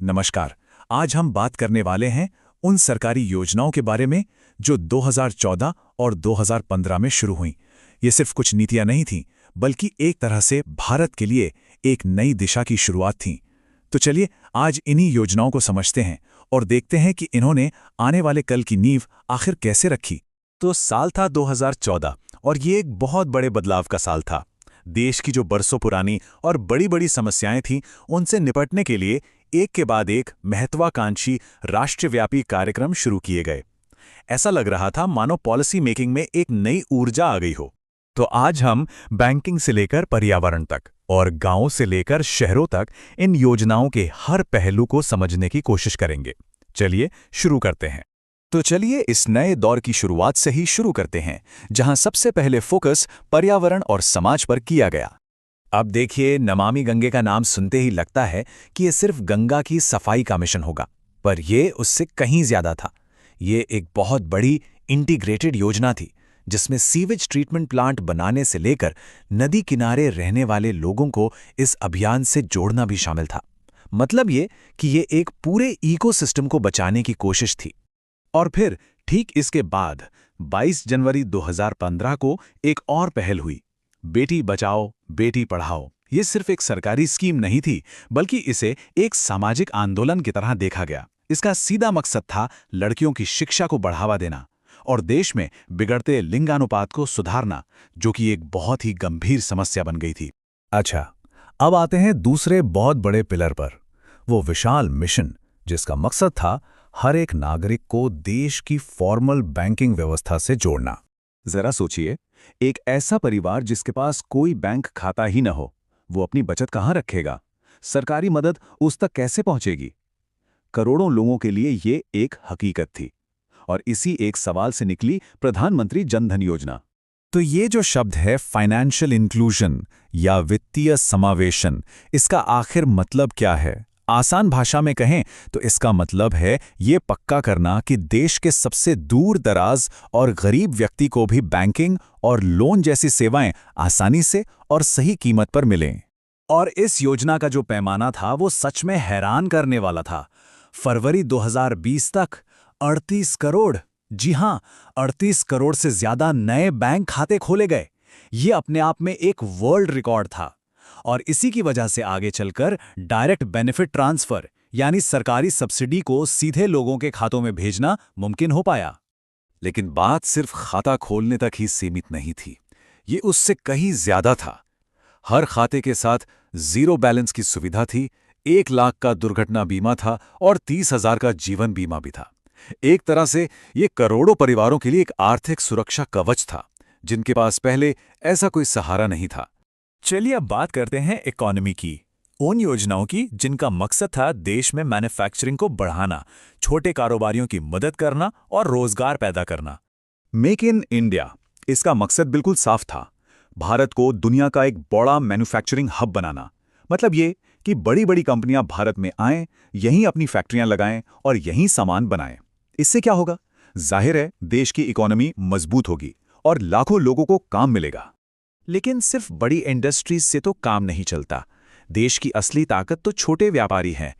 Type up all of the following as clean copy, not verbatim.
नमस्कार। आज हम बात करने वाले हैं उन सरकारी योजनाओं के बारे में जो 2014 और 2015 में शुरू हुईं। ये सिर्फ कुछ नीतियां नहीं थीं, बल्कि एक तरह से भारत के लिए एक नई दिशा की शुरुआत थीं। तो चलिए आज इन्हीं योजनाओं को समझते हैं और देखते हैं कि इन्होंने आने वाले कल की नींव आखिर कैसे रखी। तो साल था 2014 और ये एक बहुत बड़े बदलाव का साल था। देश की जो बरसों पुरानी और बड़ी-बड़ी समस्याएं थीं, उनसे निपटने के लिए एक के बाद एक महत्वाकांक्षी राष्ट्रव्यापी कार्यक्रम शुरू किए गए। ऐसा लग रहा था मानो पॉलिसी मेकिंग में एक नई ऊर्जा आ गई हो। तो आज हम बैंकिंग से लेकर पर्यावरण तक और गांवों से लेकर शहरों तक इन योजनाओं के हर पहलू को समझने की कोशिश करेंगे। चलिए शुरू करते हैं। तो चलिए इस नए दौर की शुरुआत से ही शुरू करते हैं, जहां सबसे पहले फोकस पर्यावरण और समाज पर किया गया। अब देखिए, नमामि गंगे का नाम सुनते ही लगता है कि ये सिर्फ गंगा की सफाई का मिशन होगा, पर ये उससे कहीं ज्यादा था। ये एक बहुत बड़ी इंटीग्रेटेड योजना थी, जिसमें सीवेज ट्रीटमेंट प्लांट बनाने से लेकर नदी किनारे रहने वाले लोगों को इस अभियान से जोड़ना भी शामिल था। मतलब ये कि ये एक पूरे इकोसिस्टम को बचाने की कोशिश थी। और फिर ठीक इसके बाद 22 जनवरी 2015 को एक और पहल हुई, बेटी बचाओ बेटी पढ़ाओ। ये सिर्फ एक सरकारी स्कीम नहीं थी, बल्कि इसे एक सामाजिक आंदोलन की तरह देखा गया। इसका सीधा मकसद था लड़कियों की शिक्षा को बढ़ावा देना और देश में बिगड़ते लिंगानुपात को सुधारना, जो कि एक बहुत ही गंभीर समस्या बन गई थी। अच्छा, अब आते हैं दूसरे बहुत बड़े पिलर पर, वो विशाल मिशन जिसका मकसद था हर एक नागरिक को देश की फॉर्मल बैंकिंग व्यवस्था से जोड़ना। जरा सोचिए, एक ऐसा परिवार जिसके पास कोई बैंक खाता ही न हो, वो अपनी बचत कहाँ रखेगा? सरकारी मदद उस तक कैसे पहुंचेगी? करोड़ों लोगों के लिए ये एक हकीकत थी और इसी एक सवाल से निकली प्रधानमंत्री जन धन योजना। तो ये जो शब्द है फाइनेंशियल इंक्लूजन या वित्तीय समावेशन, इसका आखिर मतलब क्या है? आसान भाषा में कहें तो इसका मतलब है ये पक्का करना कि देश के सबसे दूर दराज और गरीब व्यक्ति को भी बैंकिंग और लोन जैसी सेवाएं आसानी से और सही कीमत पर मिलें। और इस योजना का जो पैमाना था वो सच में हैरान करने वाला था। फरवरी 2020 तक 38 करोड़, जी हां, 38 करोड़ से ज्यादा नए बैंक खाते खोले गए। ये अपने आप में एक वर्ल्ड रिकॉर्ड था। और इसी की वजह से आगे चलकर डायरेक्ट बेनिफिट ट्रांसफर यानी सरकारी सब्सिडी को सीधे लोगों के खातों में भेजना मुमकिन हो पाया। लेकिन बात सिर्फ खाता खोलने तक ही सीमित नहीं थी, ये उससे कहीं ज्यादा था। हर खाते के साथ 0 बैलेंस की सुविधा थी, 1 लाख का दुर्घटना बीमा था और 30,000 का जीवन बीमा भी था। एक तरह से ये करोड़ों परिवारों के लिए एक आर्थिक सुरक्षा कवच था, जिनके पास पहले ऐसा कोई सहारा नहीं था। चलिए अब बात करते हैं इकोनॉमी की, उन योजनाओं की जिनका मकसद था देश में मैन्युफैक्चरिंग को बढ़ाना, छोटे कारोबारियों की मदद करना और रोजगार पैदा करना। मेक इन इंडिया, इसका मकसद बिल्कुल साफ था, भारत को दुनिया का एक बड़ा मैन्युफैक्चरिंग हब बनाना। मतलब ये कि बड़ी-बड़ी कंपनियां भारत में आएं, यहीं अपनी फैक्ट्रियां लगाएं और यहीं सामान बनाएं। इससे क्या होगा? जाहिर है देश की इकोनॉमी मजबूत होगी और लाखों लोगों को काम मिलेगा। लेकिन सिर्फ बड़ी इंडस्ट्रीज से तो काम नहीं चलता। देश की असली ताकत तो छोटे व्यापारी हैं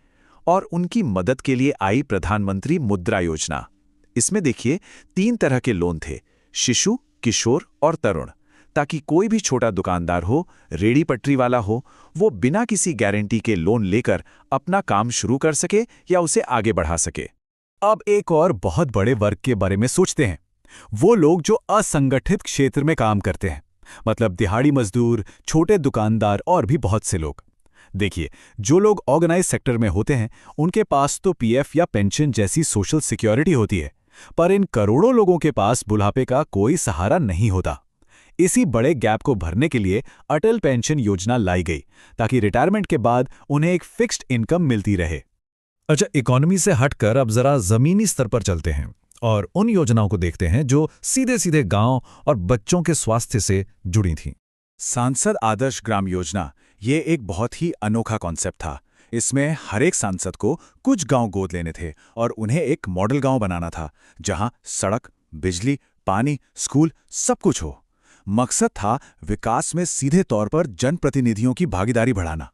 और उनकी मदद के लिए आई प्रधानमंत्री मुद्रा योजना। इसमें देखिए 3 तरह के लोन थे, शिशु, किशोर और तरुण, ताकि कोई भी छोटा दुकानदार हो, रेडी पटरी वाला हो, वो बिना किसी गारंटी के लोन लेकर अपना काम शुरू कर सके या उसे आगे बढ़ा सके। अब एक और बहुत बड़े वर्ग के बारे में सोचते हैं, वो लोग जो असंगठित क्षेत्र में काम करते हैं, मतलब दिहाड़ी मजदूर, छोटे दुकानदार और भी बहुत से लोग। देखिए, जो लोग ऑर्गेनाइज सेक्टर में होते हैं, उनके पास तो पीएफ या पेंशन जैसी सोशल सिक्योरिटी होती है, पर इन करोड़ों लोगों के पास बुढ़ापे का कोई सहारा नहीं होता। इसी बड़े गैप को भरने के लिए अटल पेंशन योजना लाई गई, ताकि रिटायरमेंट के बाद उन्हें एक फिक्स्ड इनकम मिलती रहे। अच्छा, इकोनॉमी से हटकर अब जरा जमीनी स्तर पर चलते हैं और उन योजनाओं को देखते हैं जो सीधे सीधे गांव और बच्चों के स्वास्थ्य से जुड़ी थीं। सांसद आदर्श ग्राम योजना, ये एक बहुत ही अनोखा कॉन्सेप्ट था। इसमें हर एक सांसद को कुछ गांव गोद लेने थे और उन्हें एक मॉडल गांव बनाना था, जहां सड़क, बिजली, पानी, स्कूल सब कुछ हो। मकसद था विकास में सीधे तौर पर जनप्रतिनिधियों की भागीदारी बढ़ाना।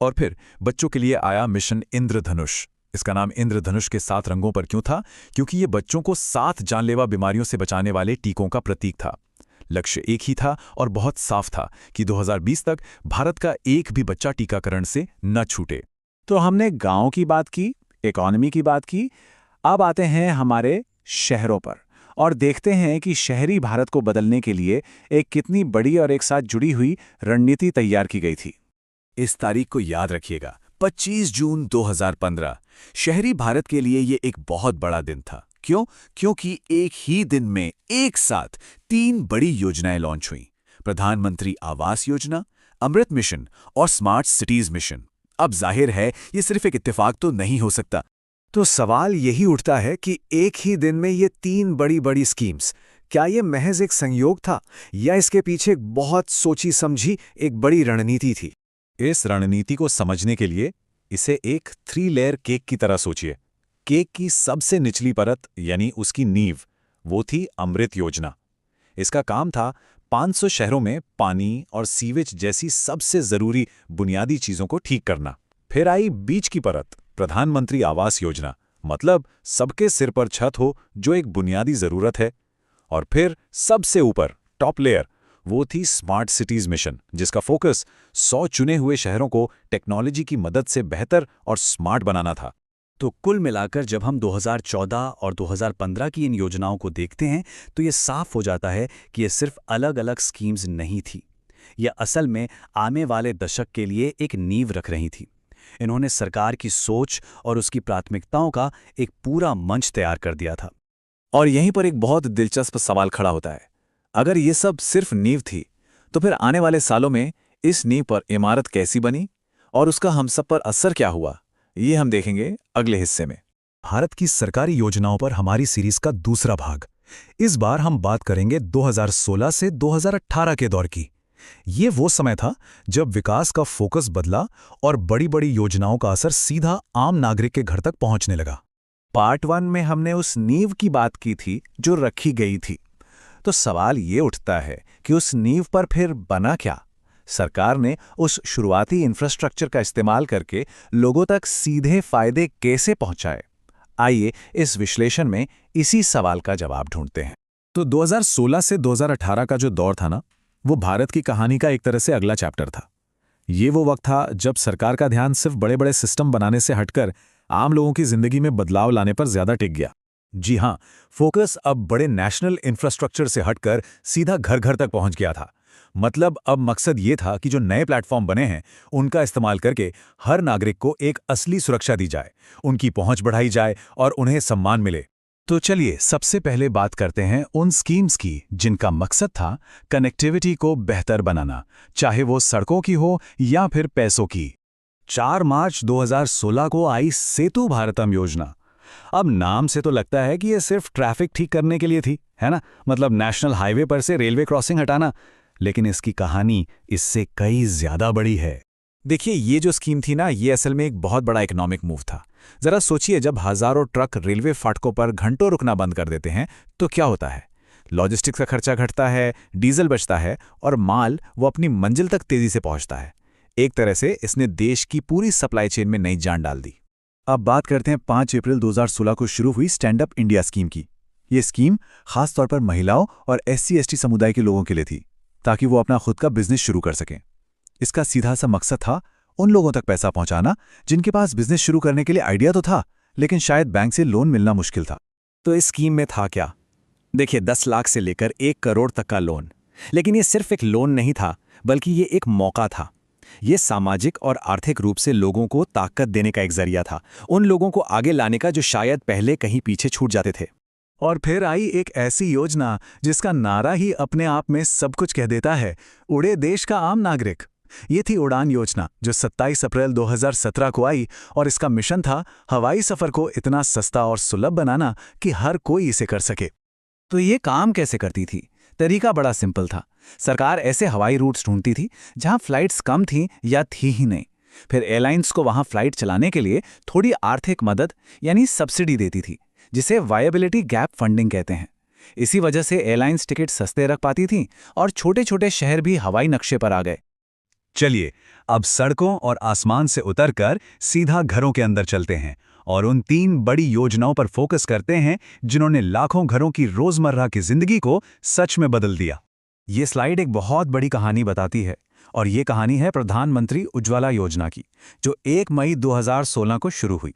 और फिर बच्चों के लिए आया मिशन इंद्रधनुष। इसका नाम इंद्रधनुष के 7 रंगों पर क्यों था? क्योंकि ये बच्चों को 7 जानलेवा बीमारियों से बचाने वाले टीकों का प्रतीक था। लक्ष्य एक ही था और बहुत साफ था कि 2020 तक भारत का एक भी बच्चा टीकाकरण से न छूटे। तो हमने गांव की बात की, इकोनॉमी की बात की, अब आते हैं हमारे शहरों पर और देखते हैं कि शहरी भारत को बदलने के लिए एक कितनी बड़ी और एक साथ जुड़ी हुई रणनीति तैयार की गई थी। इस तारीख को याद रखिएगा, 25 जून 2015। शहरी भारत के लिए ये एक बहुत बड़ा दिन था। क्यों? क्योंकि एक ही दिन में एक साथ 3 बड़ी योजनाएं लॉन्च हुई। प्रधानमंत्री आवास योजना, अमृत मिशन और स्मार्ट सिटीज मिशन। अब जाहिर है ये सिर्फ एक इत्तेफाक तो नहीं हो सकता। तो सवाल यही उठता है कि एक ही दिन में ये 3 बड़ी स्कीम्स, क्या ये महज एक संयोग था या इसके पीछे एक बहुत सोची समझी एक बड़ी रणनीति थी? इस रणनीति को समझने के लिए इसे एक 3 लेयर केक की तरह सोचिए। केक की सबसे निचली परत यानी उसकी नींव, वो थी अमृत योजना। इसका काम था 500 शहरों में पानी और सीवेज जैसी सबसे जरूरी बुनियादी चीजों को ठीक करना। फिर आई बीच की परत, प्रधानमंत्री आवास योजना, मतलब सबके सिर पर छत हो, जो एक बुनियादी जरूरत है। और फिर सबसे ऊपर टॉप लेयर, वो थी स्मार्ट सिटीज मिशन, जिसका फोकस 100 चुने हुए शहरों को टेक्नोलॉजी की मदद से बेहतर और स्मार्ट बनाना था। तो कुल मिलाकर जब हम 2014 और 2015 की इन योजनाओं को देखते हैं तो ये साफ हो जाता है कि ये सिर्फ अलग अलग स्कीम्स नहीं थी। यह असल में आने वाले दशक के लिए एक नींव रख रही थी। इन्होंने सरकार की सोच और उसकी प्राथमिकताओं का एक पूरा मंच तैयार कर दिया था। और यहीं पर एक बहुत दिलचस्प सवाल खड़ा होता है। अगर ये सब सिर्फ नींव थी, तो फिर आने वाले सालों में इस नींव पर इमारत कैसी बनी और उसका हम सब पर असर क्या हुआ, ये हम देखेंगे अगले हिस्से में। भारत की सरकारी योजनाओं पर हमारी सीरीज का दूसरा भाग। इस बार हम बात करेंगे 2016 से 2018 के दौर की। ये वो समय था जब विकास का फोकस बदला और बड़ी बड़ी योजनाओं का असर सीधा आम नागरिक के घर तक पहुंचने लगा। पार्ट 1 में हमने उस नींव की बात की थी जो रखी गई थी। तो सवाल ये उठता है कि उस नींव पर फिर बना क्या? सरकार ने उस शुरुआती इंफ्रास्ट्रक्चर का इस्तेमाल करके लोगों तक सीधे फायदे कैसे पहुंचाए? आइए इस विश्लेषण में इसी सवाल का जवाब ढूंढते हैं। तो 2016 से 2018 का जो दौर था ना, वो भारत की कहानी का एक तरह से अगला चैप्टर था। ये वो वक्त था जब सरकार का ध्यान सिर्फ बड़े बड़े सिस्टम बनाने से हटकर आम लोगों की जिंदगी में बदलाव लाने पर ज्यादा टिक गया। जी हां, फोकस अब बड़े नेशनल इंफ्रास्ट्रक्चर से हटकर सीधा घर घर तक पहुंच गया था। मतलब अब मकसद ये था कि जो नए प्लेटफॉर्म बने हैं, उनका इस्तेमाल करके हर नागरिक को एक असली सुरक्षा दी जाए, उनकी पहुंच बढ़ाई जाए और उन्हें सम्मान मिले। तो चलिए सबसे पहले बात करते हैं उन स्कीम्स की जिनका मकसद था कनेक्टिविटी को बेहतर बनाना, चाहे वो सड़कों की हो या फिर पैसों की। 4 मार्च 2016 को आई सेतु भारतम योजना। अब नाम से तो लगता है कि ये सिर्फ ट्रैफिक ठीक करने के लिए थी, है ना? मतलब नेशनल हाईवे पर से रेलवे क्रॉसिंग हटाना। लेकिन इसकी कहानी इससे कई ज्यादा बड़ी है। देखिए, ये जो स्कीम थी ना, ये असल में एक बहुत बड़ा इकोनॉमिक मूव था। जरा सोचिए, जब हजारों ट्रक रेलवे फाटकों पर घंटों रुकना बंद कर देते हैं तो क्या होता है? लॉजिस्टिक्स का खर्चा घटता है, डीजल बचता है और माल वो अपनी मंजिल तक तेजी से पहुंचता है। एक तरह से इसने देश की पूरी सप्लाई चेन में नई जान डाल दी। अब बात करते हैं 5 अप्रैल 2016 को शुरू हुई स्टैंड अप इंडिया स्कीम की। ये स्कीम खासतौर पर महिलाओं और SC/ST समुदाय के लोगों के लिए थी, ताकि वो अपना खुद का बिजनेस शुरू कर सकें। इसका सीधा सा मकसद था उन लोगों तक पैसा पहुंचाना जिनके पास बिजनेस शुरू करने के लिए आइडिया तो था, लेकिन शायद बैंक से लोन मिलना मुश्किल था। तो इस स्कीम में था क्या? देखिए, 10 लाख से लेकर 1 करोड़ तक का लोन। लेकिन ये सिर्फ एक लोन नहीं था, बल्कि ये एक मौका था। ये सामाजिक और आर्थिक रूप से लोगों को ताकत देने का एक जरिया था, उन लोगों को आगे लाने का जो शायद पहले कहीं पीछे छूट जाते थे। और फिर आई एक ऐसी योजना जिसका नारा ही अपने आप में सब कुछ कह देता है, उड़े देश का आम नागरिक। ये थी उड़ान योजना, जो 27 अप्रैल 2017 को आई और इसका मिशन था हवाई सफर को इतना सस्ता और सुलभ बनाना कि हर कोई इसे कर सके। तो ये काम कैसे करती थी? तरीका बड़ा सिंपल था। सरकार ऐसे हवाई रूट्स ढूंढती थी जहां फ्लाइट्स कम थीं या थी ही नहीं। फिर एयरलाइंस को वहां फ्लाइट चलाने के लिए थोड़ी आर्थिक मदद यानी सब्सिडी देती थी, जिसे वायबिलिटी गैप फंडिंग कहते हैं। इसी वजह से एयरलाइंस टिकट सस्ते रख पाती थीं और छोटे छोटे शहर भी हवाई नक्शे पर आ गए। चलिए अब सड़कों और आसमान से उतरकर सीधा घरों के अंदर चलते हैं और उन 3 बड़ी योजनाओं पर फोकस करते हैं जिन्होंने लाखों घरों की रोजमर्रा की जिंदगी को सच में बदल दिया। ये स्लाइड एक बहुत बड़ी कहानी बताती है और ये कहानी है प्रधानमंत्री उज्ज्वला योजना की, जो 1 मई 2016 को शुरू हुई।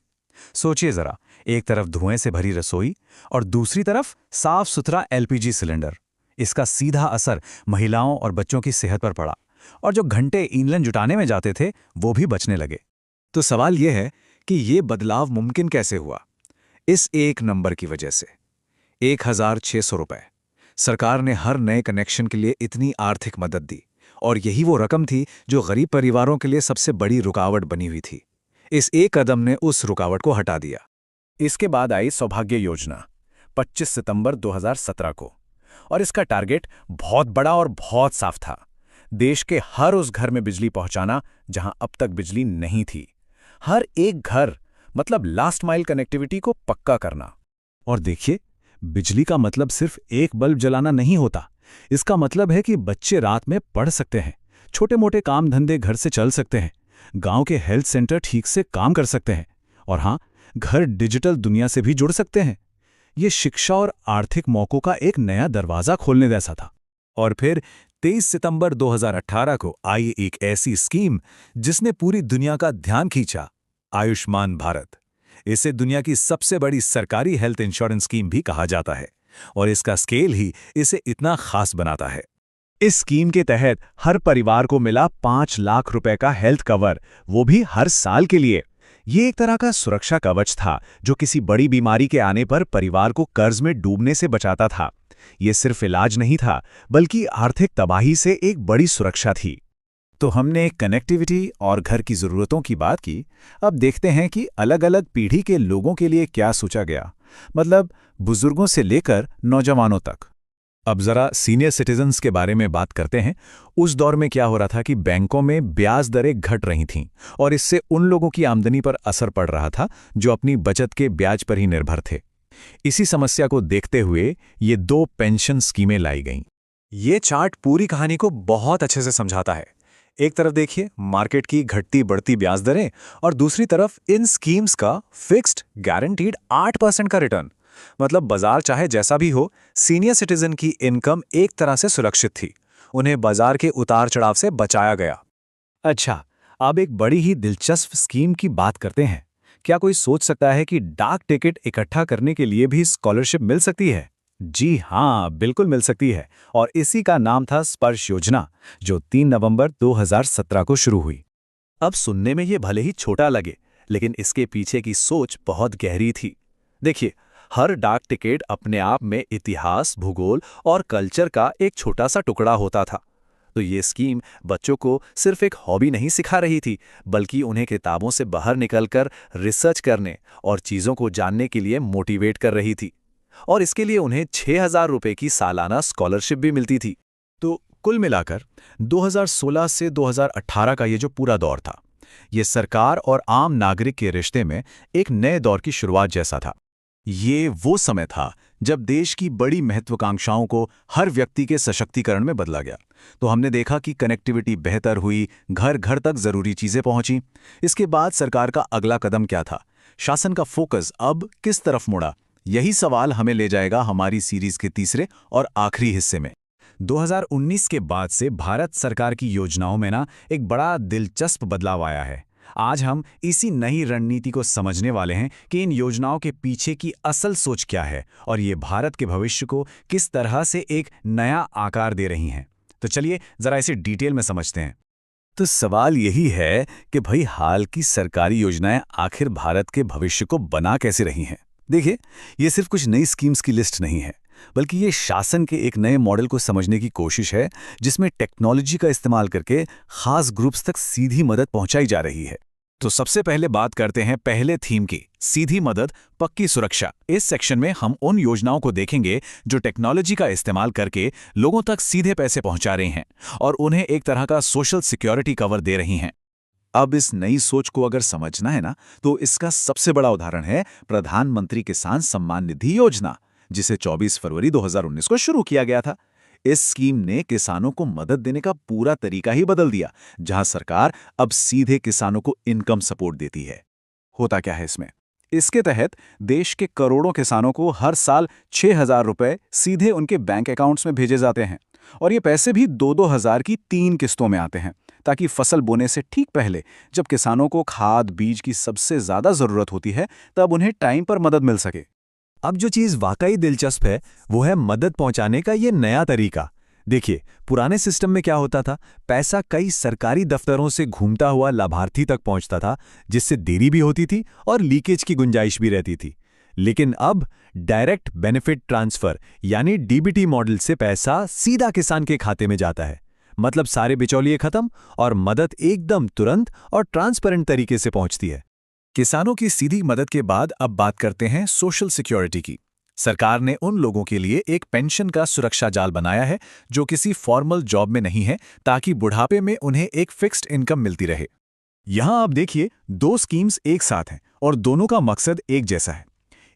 सोचिए जरा, एक तरफ धुएं से भरी रसोई और दूसरी तरफ साफ सुथरा एलपीजी सिलेंडर। इसका सीधा असर महिलाओं और बच्चों की सेहत पर पड़ा और जो घंटे ईंधन जुटाने में जाते थे वो भी बचने लगे। तो सवाल यह है कि ये बदलाव मुमकिन कैसे हुआ? इस एक नंबर की वजह से। 1600 रुपए। सरकार ने हर नए कनेक्शन के लिए इतनी आर्थिक मदद दी और यही वो रकम थी जो गरीब परिवारों के लिए सबसे बड़ी रुकावट बनी हुई थी। इस एक कदम ने उस रुकावट को हटा दिया। इसके बाद आई सौभाग्य योजना 25 सितंबर 2017 को, और इसका टारगेट बहुत बड़ा और बहुत साफ था। देश के हर उस घर में बिजली पहुंचाना जहां अब तक बिजली नहीं थी। हर एक घर मतलब लास्ट माइल कनेक्टिविटी को पक्का करना। और देखिए, बिजली का मतलब सिर्फ एक बल्ब जलाना नहीं होता। इसका मतलब है कि बच्चे रात में पढ़ सकते हैं, छोटे मोटे काम धंधे घर से चल सकते हैं, गांव के हेल्थ सेंटर ठीक से काम कर सकते हैं और हाँ, घर डिजिटल दुनिया से भी जुड़ सकते हैं। ये शिक्षा और आर्थिक मौकों का एक नया दरवाजा खोलने जैसा था। और फिर 23 सितंबर 2018 को आई एक ऐसी स्कीम जिसने पूरी दुनिया का ध्यान खींचा, आयुष्मान भारत। इसे दुनिया की सबसे बड़ी सरकारी हेल्थ इंश्योरेंस स्कीम भी कहा जाता है और इसका स्केल ही इसे इतना खास बनाता है। इस स्कीम के तहत हर परिवार को मिला 5 लाख रुपए का हेल्थ कवर, वो भी हर साल के लिए। ये एक तरह का सुरक्षा कवच था जो किसी बड़ी बीमारी के आने पर परिवार को कर्ज में डूबने से बचाता था। ये सिर्फ इलाज नहीं था, बल्कि आर्थिक तबाही से एक बड़ी सुरक्षा थी। तो हमने कनेक्टिविटी और घर की ज़रूरतों की बात की। अब देखते हैं कि अलग-अलग पीढ़ी के लोगों के लिए क्या सोचा गया, मतलब बुजुर्गों से लेकर नौजवानों तक। अब जरा सीनियर सिटीजन्स के बारे में बात करते हैं। उस दौर में क्या हो रहा था कि बैंकों में ब्याज दरें घट रही थीं और इससे उन लोगों की आमदनी पर असर पड़ रहा था जो अपनी बचत के ब्याज पर ही निर्भर थे। इसी समस्या को देखते हुए ये 2 पेंशन स्कीमें लाई गईं। ये चार्ट पूरी कहानी को बहुत अच्छे से समझाता है। एक तरफ देखिए मार्केट की घटती बढ़ती ब्याज दरें और दूसरी तरफ इन स्कीम्स का फिक्स्ड गारंटीड 8% का रिटर्न। मतलब बाजार चाहे जैसा भी हो, सीनियर सिटीजन की इनकम एक तरह से सुरक्षित थी। उन्हें बाजार के उतार चढ़ाव से बचाया गया। अच्छा, अब एक बड़ी ही दिलचस्प स्कीम की बात करते हैं। क्या कोई सोच सकता है कि डाक टिकट इकट्ठा करने के लिए भी स्कॉलरशिप मिल सकती है? जी हाँ, बिल्कुल मिल सकती है। और इसी का नाम था स्पर्श योजना, जो 3 नवंबर 2017 को शुरू हुई। अब सुनने में ये भले ही छोटा लगे, लेकिन इसके पीछे की सोच बहुत गहरी थी। देखिए, हर डाक टिकट अपने आप में इतिहास, भूगोल और कल्चर का एक छोटा सा टुकड़ा होता था। तो ये स्कीम बच्चों को सिर्फ एक हॉबी नहीं सिखा रही थी, बल्कि उन्हें किताबों से बाहर निकलकर रिसर्च करने और चीज़ों को जानने के लिए मोटिवेट कर रही थी। और इसके लिए उन्हें 6,000 रुपए की सालाना स्कॉलरशिप भी मिलती थी। तो कुल मिलाकर 2016 से 2018 का ये जो पूरा दौर था, ये सरकार और आम नागरिक के रिश्ते में एक नए दौर की शुरुआत जैसा था। ये वो समय था जब देश की बड़ी महत्वाकांक्षाओं को हर व्यक्ति के सशक्तिकरण में बदला गया। तो हमने देखा कि कनेक्टिविटी बेहतर हुई, घर घर तक जरूरी चीजें पहुंची। इसके बाद सरकार का अगला कदम क्या था? शासन का फोकस अब किस तरफ मुड़ा? यही सवाल हमें ले जाएगा हमारी सीरीज के तीसरे और आखिरी हिस्से में। 2019 के बाद से भारत सरकार की योजनाओं में एक बड़ा दिलचस्प बदलाव आया है। आज हम इसी नई रणनीति को समझने वाले हैं कि इन योजनाओं के पीछे की असल सोच क्या है और ये भारत के भविष्य को किस तरह से एक नया आकार दे रही हैं। तो चलिए जरा इसे डिटेल में समझते हैं। तो सवाल यही है कि भाई, हाल की सरकारी योजनाएं आखिर भारत के भविष्य को बना कैसे रही हैं? देखिए, ये सिर्फ कुछ नई स्कीम्स की लिस्ट नहीं है, बल्कि ये शासन के एक नए मॉडल को समझने की कोशिश है, जिसमें टेक्नोलॉजी का इस्तेमाल करके खास ग्रुप्स तक सीधी मदद पहुंचाई जा रही है। तो सबसे पहले बात करते हैं पहले थीम की, सीधी मदद, पक्की सुरक्षा। इस सेक्शन में हम उन योजनाओं को देखेंगे जो टेक्नोलॉजी का इस्तेमाल करके लोगों तक सीधे पैसे पहुंचा रही हैं और उन्हें एक तरह का सोशल सिक्योरिटी कवर दे रही हैं। अब इस नई सोच को अगर समझना है तो इसका सबसे बड़ा उदाहरण है प्रधानमंत्री किसान सम्मान निधि योजना, जिसे 24 फरवरी 2019 को शुरू किया गया था। इस स्कीम ने किसानों को मदद देने का पूरा तरीका ही बदल दिया, जहां सरकार अब सीधे किसानों को इनकम सपोर्ट देती है। होता क्या है इसमें? इसके तहत देश के करोड़ों किसानों को हर साल 6,000 रुपए सीधे उनके बैंक अकाउंट्स में भेजे जाते हैं, और ये पैसे भी 2-2 हज़ार की 3 किस्तों में आते हैं, ताकि फसल बोने से ठीक पहले, जब किसानों को खाद बीज की सबसे ज्यादा जरूरत होती है, तब उन्हें टाइम पर मदद मिल सके। अब जो चीज वाकई दिलचस्प है वो है मदद पहुंचाने का ये नया तरीका। देखिए, पुराने सिस्टम में क्या होता था, पैसा कई सरकारी दफ्तरों से घूमता हुआ लाभार्थी तक पहुंचता था, जिससे देरी भी होती थी और लीकेज की गुंजाइश भी रहती थी। लेकिन अब डायरेक्ट बेनिफिट ट्रांसफर यानी डीबीटी मॉडल से पैसा सीधा किसान के खाते में जाता है। मतलब सारे बिचौलिए खत्म और मदद एकदम तुरंत और ट्रांसपेरेंट तरीके से पहुंचती है। किसानों की सीधी मदद के बाद अब बात करते हैं सोशल सिक्योरिटी की। सरकार ने उन लोगों के लिए एक पेंशन का सुरक्षा जाल बनाया है जो किसी फॉर्मल जॉब में नहीं है, ताकि बुढ़ापे में उन्हें एक फिक्स्ड इनकम मिलती रहे। यहां आप देखिए, 2 स्कीम्स एक साथ हैं और दोनों का मकसद एक जैसा है।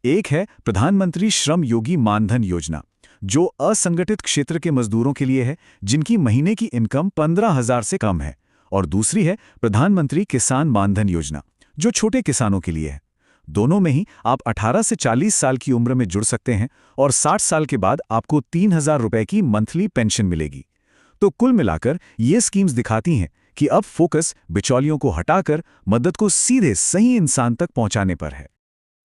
एक है प्रधानमंत्री श्रम योगी मानधन योजना, जो असंगठित क्षेत्र के मजदूरों के लिए है जिनकी महीने की इनकम 15,000 से कम है, और दूसरी है प्रधानमंत्री किसान मानधन योजना, जो छोटे किसानों के लिए है। दोनों में ही आप 18 से 40 साल की उम्र में जुड़ सकते हैं और 60 साल के बाद आपको 3,000 रुपए की मंथली पेंशन मिलेगी। तो कुल मिलाकर ये स्कीम्स दिखाती हैं कि अब फोकस बिचौलियों को हटाकर मदद को सीधे सही इंसान तक पहुंचाने पर है।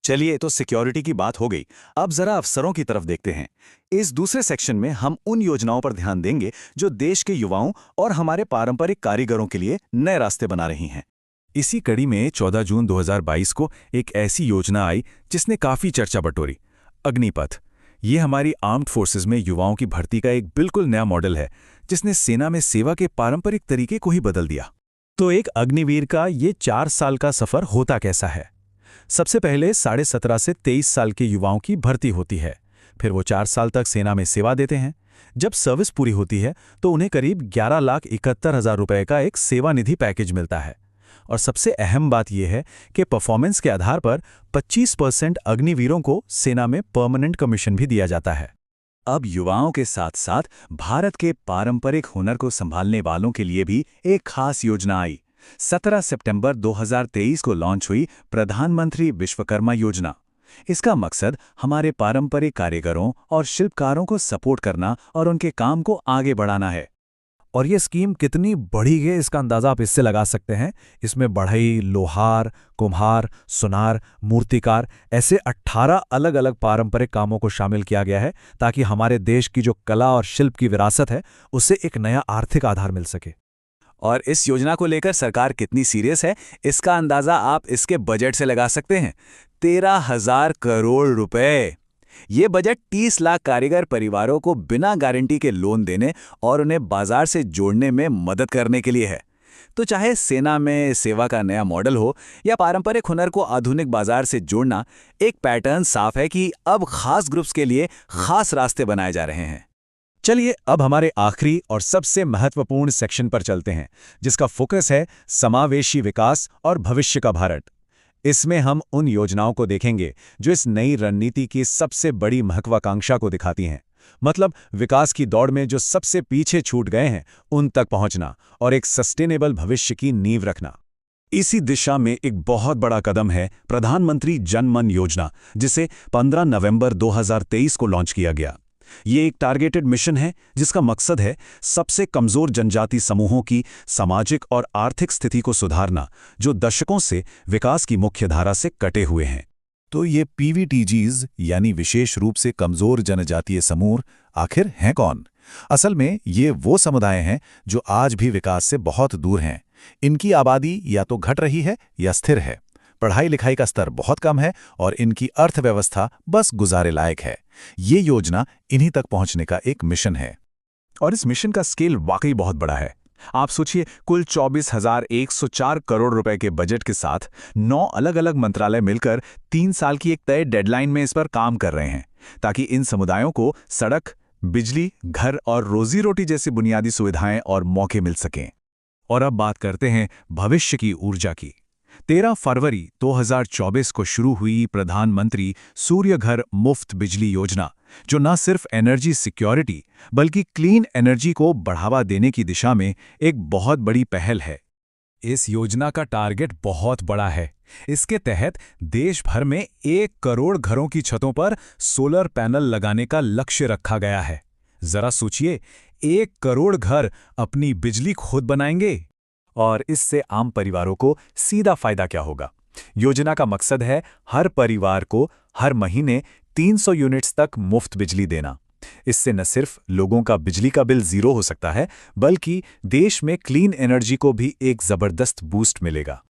चलिए, तो सिक्योरिटी की बात हो गई, अब जरा अफसरों की तरफ देखते हैं। इस दूसरे सेक्शन में हम उन योजनाओं पर ध्यान देंगे जो देश के युवाओं और हमारे पारंपरिक कारीगरों के लिए नए रास्ते बना रही हैं। इसी कड़ी में 14 जून 2022 को एक ऐसी योजना आई जिसने काफी चर्चा बटोरी, अग्निपथ। ये हमारी आर्म्ड फोर्सेज में युवाओं की भर्ती का एक बिल्कुल नया मॉडल है, जिसने सेना में सेवा के पारंपरिक तरीके को ही बदल दिया। तो एक अग्निवीर का ये 4 साल का सफर होता कैसा है? सबसे पहले 17.5 से 23 साल के युवाओं की भर्ती होती है। फिर वो 4 साल तक सेना में सेवा देते हैं। जब सर्विस पूरी होती है तो उन्हें करीब 11,71,000 रुपए का एक सेवा निधि पैकेज मिलता है। और सबसे अहम बात यह है कि परफॉर्मेंस के आधार पर 25% अग्निवीरों को सेना में परमानेंट कमीशन भी दिया जाता है। अब युवाओं के साथ साथ भारत के पारंपरिक हुनर को संभालने वालों के लिए भी एक खास योजना आई। 17 सितंबर 2023 को लॉन्च हुई प्रधानमंत्री विश्वकर्मा योजना। इसका मकसद हमारे पारंपरिक कारीगरों और शिल्पकारों को सपोर्ट करना और उनके काम को आगे बढ़ाना है। और ये स्कीम कितनी बड़ी है इसका अंदाजा आप इससे लगा सकते हैं। इसमें बढ़ई, लोहार, कुम्हार, सुनार, मूर्तिकार ऐसे 18 अलग अलग पारंपरिक कामों को शामिल किया गया है, ताकि हमारे देश की जो कला और शिल्प की विरासत है उससे एक नया आर्थिक आधार मिल सके। और इस योजना को लेकर सरकार कितनी सीरियस है, इसका अंदाजा आप इसके बजट से लगा सकते हैं। 13,000 करोड़ रुपए। ये बजट 30 लाख कारीगर परिवारों को बिना गारंटी के लोन देने और उन्हें बाजार से जोड़ने में मदद करने के लिए है। तो चाहे सेना में सेवा का नया मॉडल हो या पारंपरिक हुनर को आधुनिक बाजार से जोड़ना, एक पैटर्न साफ है कि अब खास ग्रुप्स के लिए खास रास्ते बनाए जा रहे हैं। चलिए अब हमारे आखिरी और सबसे महत्वपूर्ण सेक्शन पर चलते हैं, जिसका फोकस है समावेशी विकास और भविष्य का भारत। इसमें हम उन योजनाओं को देखेंगे जो इस नई रणनीति की सबसे बड़ी महत्वाकांक्षा को दिखाती हैं। मतलब विकास की दौड़ में जो सबसे पीछे छूट गए हैं उन तक पहुंचना और एक सस्टेनेबल भविष्य की नींव रखना। इसी दिशा में एक बहुत बड़ा कदम है प्रधानमंत्री जन मन योजना, जिसे 15 नवंबर 2023 को लॉन्च किया गया। ये एक टारगेटेड मिशन है जिसका मकसद है सबसे कमजोर जनजाति समूहों की सामाजिक और आर्थिक स्थिति को सुधारना, जो दशकों से विकास की मुख्यधारा से कटे हुए हैं। तो ये पीवीटीजीज यानी विशेष रूप से कमजोर जनजातीय समूह आखिर हैं कौन? असल में ये वो समुदाय हैं जो आज भी विकास से बहुत दूर हैं। इनकी आबादी या तो घट रही है या स्थिर है, पढ़ाई लिखाई का स्तर बहुत कम है और इनकी अर्थव्यवस्था बस गुजारे लायक है। ये योजना इन्हीं तक पहुंचने का एक मिशन है। और इस मिशन का स्केल वाकई बहुत बड़ा है। आप सोचिए, कुल 24,104 करोड़ रुपए के बजट के साथ 9 अलग अलग मंत्रालय मिलकर 3 साल की एक तय डेडलाइन में इस पर काम कर रहे हैं, ताकि इन समुदायों को सड़क, बिजली, घर और रोजी रोटी जैसी बुनियादी सुविधाएं और मौके मिल सकें। और अब बात करते हैं भविष्य की ऊर्जा की। 13 फरवरी 2024 को शुरू हुई प्रधानमंत्री सूर्य घर मुफ्त बिजली योजना, जो न सिर्फ एनर्जी सिक्योरिटी बल्कि क्लीन एनर्जी को बढ़ावा देने की दिशा में एक बहुत बड़ी पहल है। इस योजना का टारगेट बहुत बड़ा है। इसके तहत देश भर में 1 करोड़ घरों की छतों पर सोलर पैनल लगाने का लक्ष्य रखा गया है। जरा सोचिए, 1 करोड़ घर अपनी बिजली खुद बनाएंगे। और इससे आम परिवारों को सीधा फायदा क्या होगा? योजना का मकसद है हर परिवार को हर महीने 300 यूनिट्स तक मुफ्त बिजली देना। इससे न सिर्फ लोगों का बिजली का बिल जीरो हो सकता है, बल्कि देश में क्लीन एनर्जी को भी एक जबरदस्त बूस्ट मिलेगा।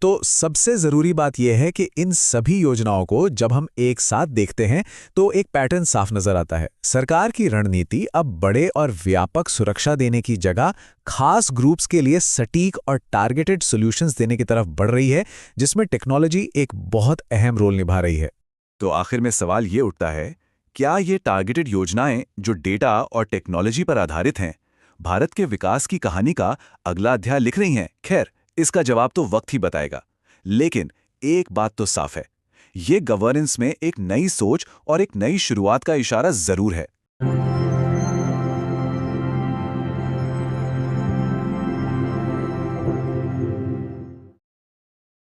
तो सबसे ज़रूरी बात यह है कि इन सभी योजनाओं को जब हम एक साथ देखते हैं तो एक पैटर्न साफ नज़र आता है। सरकार की रणनीति अब बड़े और व्यापक सुरक्षा देने की जगह खास ग्रुप्स के लिए सटीक और टारगेटेड सॉल्यूशंस देने की तरफ बढ़ रही है, जिसमें टेक्नोलॉजी एक बहुत अहम रोल निभा रही है। तो आखिर में सवाल ये उठता है, क्या ये टारगेटेड योजनाएं जो डेटा और टेक्नोलॉजी पर आधारित हैं, भारत के विकास की कहानी का अगला अध्याय लिख रही हैं? खैर, इसका जवाब तो वक्त ही बताएगा। लेकिन एक बात तो साफ है, ये गवर्नेंस में एक नई सोच और एक नई शुरुआत का इशारा जरूर है।